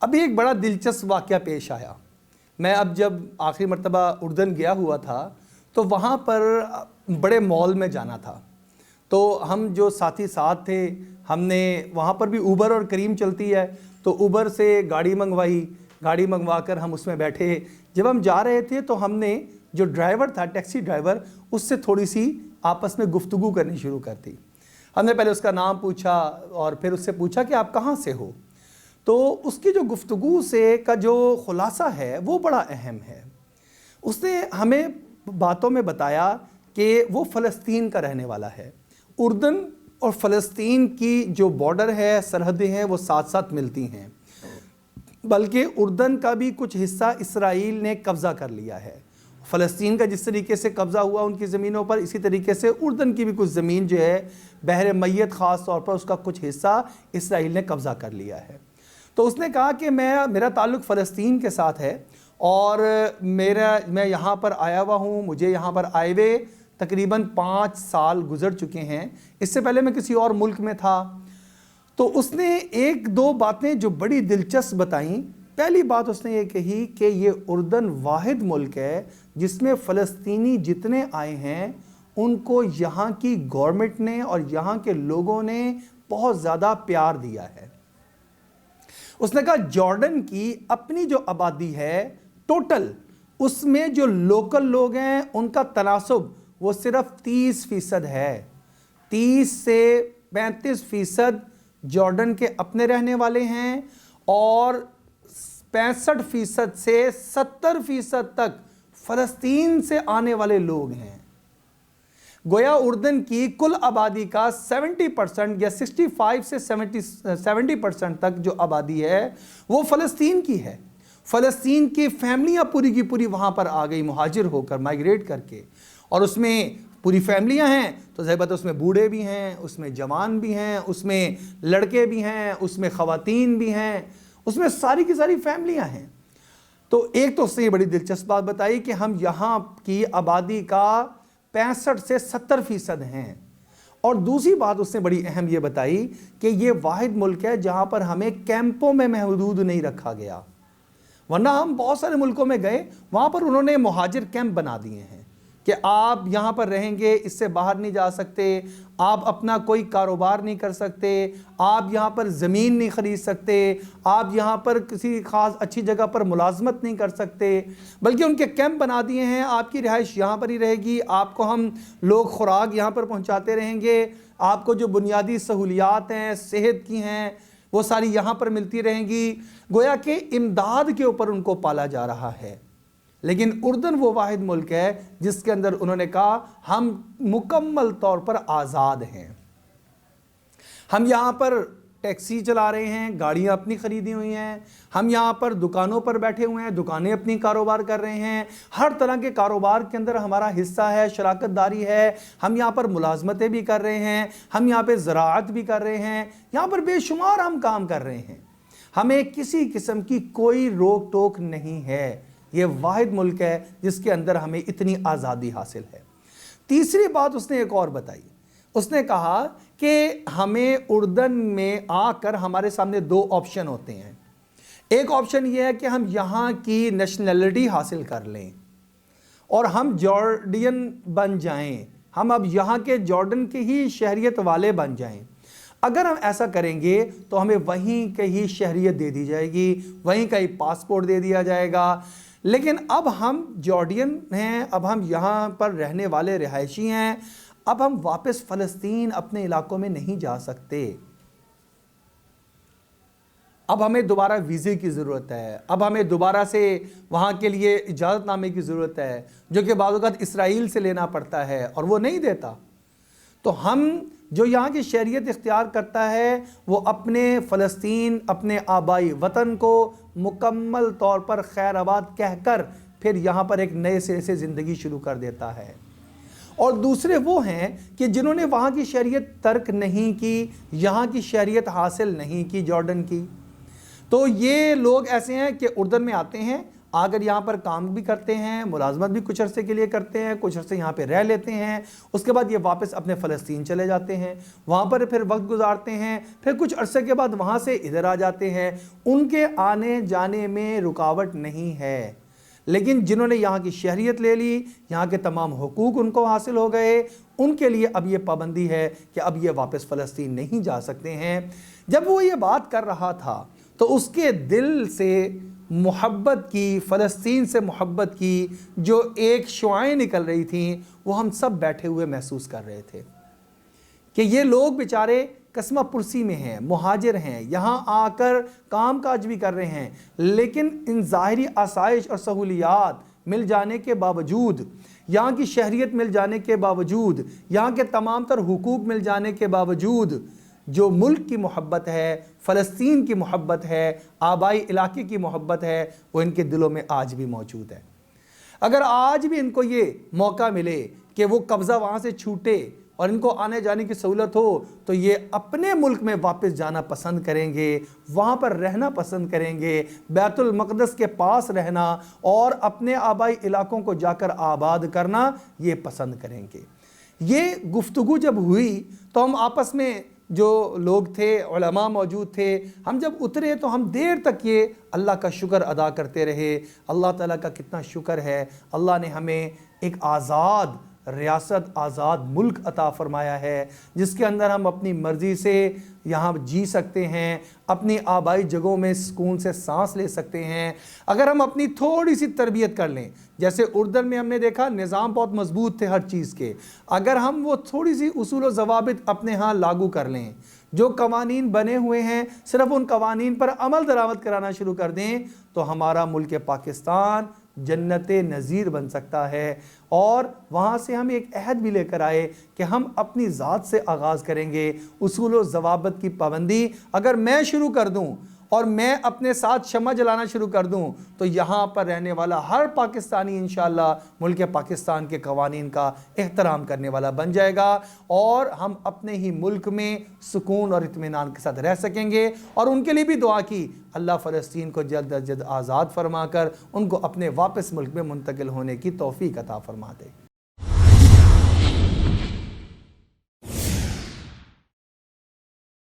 ابھی ایک بڑا دلچسپ واقعہ پیش آیا۔ میں اب جب آخری مرتبہ اردن گیا ہوا تھا تو وہاں پر بڑے مال میں جانا تھا، تو ہم جو ساتھی ساتھ تھے ہم نے وہاں پر بھی اوبر اور کریم چلتی ہے، تو اوبر سے گاڑی منگوائی، گاڑی منگوا کر ہم اس میں بیٹھے۔ جب ہم جا رہے تھے تو ہم نے جو ڈرائیور تھا، ٹیکسی ڈرائیور، اس سے تھوڑی سی آپس میں گفتگو کرنی شروع کر دی۔ ہم نے پہلے اس کا نام پوچھا اور پھر اس سے پوچھا کہ آپ کہاں سے ہو، تو اس کی جو گفتگو سے کا جو خلاصہ ہے وہ بڑا اہم ہے۔ اس نے ہمیں باتوں میں بتایا کہ وہ فلسطین کا رہنے والا ہے۔ اردن اور فلسطین کی جو بارڈر ہے، سرحدیں ہیں، وہ ساتھ ساتھ ملتی ہیں، بلکہ اردن کا بھی کچھ حصہ اسرائیل نے قبضہ کر لیا ہے۔ فلسطین کا جس طریقے سے قبضہ ہوا ان کی زمینوں پر، اسی طریقے سے اردن کی بھی کچھ زمین جو ہے بحر میت، خاص طور پر اس کا کچھ حصہ اسرائیل نے قبضہ کر لیا ہے۔ تو اس نے کہا کہ میرا تعلق فلسطین کے ساتھ ہے اور میں یہاں پر آیا ہوا ہوں، مجھے یہاں پر آئے ہوئے تقریباً 5 سال گزر چکے ہیں، اس سے پہلے میں کسی اور ملک میں تھا۔ تو اس نے ایک دو باتیں جو بڑی دلچسپ بتائیں۔ پہلی بات اس نے یہ کہی کہ یہ اردن واحد ملک ہے جس میں فلسطینی جتنے آئے ہیں ان کو یہاں کی گورنمنٹ نے اور یہاں کے لوگوں نے بہت زیادہ پیار دیا ہے۔ اس نے کہا جارڈن کی اپنی جو آبادی ہے ٹوٹل، اس میں جو لوکل لوگ ہیں ان کا تناسب وہ صرف 30% ہے۔ 30 سے 35% جارڈن کے اپنے رہنے والے ہیں اور 65% سے 70% تک فلسطین سے آنے والے لوگ ہیں۔ گویا اردن کی کل آبادی کا 70% یا 65 سے 70% تک جو آبادی ہے وہ فلسطین کی ہے۔ فلسطین کی فیملیاں پوری کی پوری وہاں پر آ گئی، مہاجر ہو کر، مائگریٹ کر کے، اور اس میں پوری فیملیاں ہیں، تو ظاہر بات ہے اس میں بوڑھے بھی ہیں، اس میں جوان بھی ہیں، اس میں لڑکے بھی ہیں، اس میں خواتین بھی ہیں، اس میں ساری کی ساری فیملیاں ہیں۔ تو ایک تو اس نے یہ بڑی دلچسپ بات بتائی کہ ہم یہاں کی آبادی کا 65 سے 70% ہیں، اور دوسری بات اس نے بڑی اہم یہ بتائی کہ یہ واحد ملک ہے جہاں پر ہمیں کیمپوں میں محدود نہیں رکھا گیا، ورنہ ہم بہت سارے ملکوں میں گئے، وہاں پر انہوں نے مہاجر کیمپ بنا دیے ہیں کہ آپ یہاں پر رہیں گے، اس سے باہر نہیں جا سکتے، آپ اپنا کوئی کاروبار نہیں کر سکتے، آپ یہاں پر زمین نہیں خرید سکتے، آپ یہاں پر کسی خاص اچھی جگہ پر ملازمت نہیں کر سکتے، بلکہ ان کے کیمپ بنا دیے ہیں، آپ کی رہائش یہاں پر ہی رہے گی، آپ کو ہم لوگ خوراک یہاں پر پہنچاتے رہیں گے، آپ کو جو بنیادی سہولیات ہیں، صحت کی ہیں، وہ ساری یہاں پر ملتی رہیں گی۔ گویا کہ امداد کے اوپر ان کو پالا جا رہا ہے۔ لیکن اردن وہ واحد ملک ہے جس کے اندر انہوں نے کہا ہم مکمل طور پر آزاد ہیں۔ ہم یہاں پر ٹیکسی چلا رہے ہیں، گاڑیاں اپنی خریدی ہوئی ہیں، ہم یہاں پر دکانوں پر بیٹھے ہوئے ہیں، دکانیں اپنی کاروبار کر رہے ہیں، ہر طرح کے کاروبار کے اندر ہمارا حصہ ہے، شراکت داری ہے، ہم یہاں پر ملازمتیں بھی کر رہے ہیں، ہم یہاں پہ زراعت بھی کر رہے ہیں، یہاں پر بے شمار ہم کام کر رہے ہیں، ہمیں کسی قسم کی کوئی روک ٹوک نہیں ہے۔ یہ واحد ملک ہے جس کے اندر ہمیں اتنی آزادی حاصل ہے۔ تیسری بات اس نے ایک اور بتائی، اس نے کہا کہ ہمیں اردن میں آ کر ہمارے سامنے 2 آپشن ہوتے ہیں۔ ایک آپشن یہ ہے کہ ہم یہاں کی نیشنلٹی حاصل کر لیں اور ہم جارڈین بن جائیں، ہم اب یہاں کے جارڈن کے ہی شہریت والے بن جائیں۔ اگر ہم ایسا کریں گے تو ہمیں وہیں کے ہی شہریت دے دی جائے گی، وہیں کا ہی پاسپورٹ دے دیا جائے گا، لیکن اب ہم جارڈین ہیں، اب ہم یہاں پر رہنے والے رہائشی ہیں، اب ہم واپس فلسطین اپنے علاقوں میں نہیں جا سکتے، اب ہمیں دوبارہ ویزے کی ضرورت ہے، اب ہمیں دوبارہ سے وہاں کے لیے اجازت نامے کی ضرورت ہے، جو کہ بعض اوقات اسرائیل سے لینا پڑتا ہے اور وہ نہیں دیتا۔ تو ہم جو یہاں کی شہریت اختیار کرتا ہے وہ اپنے فلسطین، اپنے آبائی وطن کو مکمل طور پر خیر آباد کہہ کر پھر یہاں پر ایک نئے سرے سے زندگی شروع کر دیتا ہے۔ اور دوسرے وہ ہیں کہ جنہوں نے وہاں کی شہریت ترک نہیں کی، یہاں کی شہریت حاصل نہیں کی جارڈن کی، تو یہ لوگ ایسے ہیں کہ اردن میں آتے ہیں، آگر یہاں پر کام بھی کرتے ہیں، ملازمت بھی کچھ عرصے کے لیے کرتے ہیں، کچھ عرصے یہاں پہ رہ لیتے ہیں، اس کے بعد یہ واپس اپنے فلسطین چلے جاتے ہیں، وہاں پر پھر وقت گزارتے ہیں، پھر کچھ عرصے کے بعد وہاں سے ادھر آ جاتے ہیں۔ ان کے آنے جانے میں رکاوٹ نہیں ہے، لیکن جنہوں نے یہاں کی شہریت لے لی، یہاں کے تمام حقوق ان کو حاصل ہو گئے، ان کے لیے اب یہ پابندی ہے کہ اب یہ واپس فلسطین نہیں جا سکتے ہیں۔ جب وہ یہ بات کر رہا تھا تو اس کے دل سے محبت کی، فلسطین سے محبت کی جو ایک شعائیں نکل رہی تھیں، وہ ہم سب بیٹھے ہوئے محسوس کر رہے تھے کہ یہ لوگ بیچارے قسمہ پرسی میں ہیں، مہاجر ہیں، یہاں آ کر کام کاج بھی کر رہے ہیں، لیکن ان ظاہری آسائش اور سہولیات مل جانے کے باوجود، یہاں کی شہریت مل جانے کے باوجود، یہاں کے تمام تر حقوق مل جانے کے باوجود، جو ملک کی محبت ہے، فلسطین کی محبت ہے، آبائی علاقے کی محبت ہے، وہ ان کے دلوں میں آج بھی موجود ہے۔ اگر آج بھی ان کو یہ موقع ملے کہ وہ قبضہ وہاں سے چھوٹے اور ان کو آنے جانے کی سہولت ہو، تو یہ اپنے ملک میں واپس جانا پسند کریں گے، وہاں پر رہنا پسند کریں گے، بیت المقدس کے پاس رہنا اور اپنے آبائی علاقوں کو جا کر آباد کرنا یہ پسند کریں گے۔ یہ گفتگو جب ہوئی تو ہم آپس میں جو لوگ تھے، علماء موجود تھے، ہم جب اترے تو ہم دیر تک یہ اللہ کا شکر ادا کرتے رہے۔ اللہ تعالیٰ کا کتنا شکر ہے، اللہ نے ہمیں ایک آزاد ریاست، آزاد ملک عطا فرمایا ہے، جس کے اندر ہم اپنی مرضی سے یہاں جی سکتے ہیں، اپنی آبائی جگہوں میں سکون سے سانس لے سکتے ہیں۔ اگر ہم اپنی تھوڑی سی تربیت کر لیں، جیسے اردن میں ہم نے دیکھا نظام بہت مضبوط تھے ہر چیز کے، اگر ہم وہ تھوڑی سی اصول و ضوابط اپنے ہاں لاگو کر لیں، جو قوانین بنے ہوئے ہیں صرف ان قوانین پر عمل درآمد کرانا شروع کر دیں، تو ہمارا ملک پاکستان جنت نظیر بن سکتا ہے۔ اور وہاں سے ہم ایک عہد بھی لے کر آئے کہ ہم اپنی ذات سے آغاز کریں گے، اصول و ضوابط کی پابندی اگر میں شروع کر دوں اور میں اپنے ساتھ شمع جلانا شروع کر دوں، تو یہاں پر رہنے والا ہر پاکستانی انشاءاللہ ملک پاکستان کے قوانین کا احترام کرنے والا بن جائے گا، اور ہم اپنے ہی ملک میں سکون اور اطمینان کے ساتھ رہ سکیں گے۔ اور ان کے لیے بھی دعا کی، اللہ فلسطین کو جلد از جلد آزاد فرما کر ان کو اپنے واپس ملک میں منتقل ہونے کی توفیق عطا فرما دے۔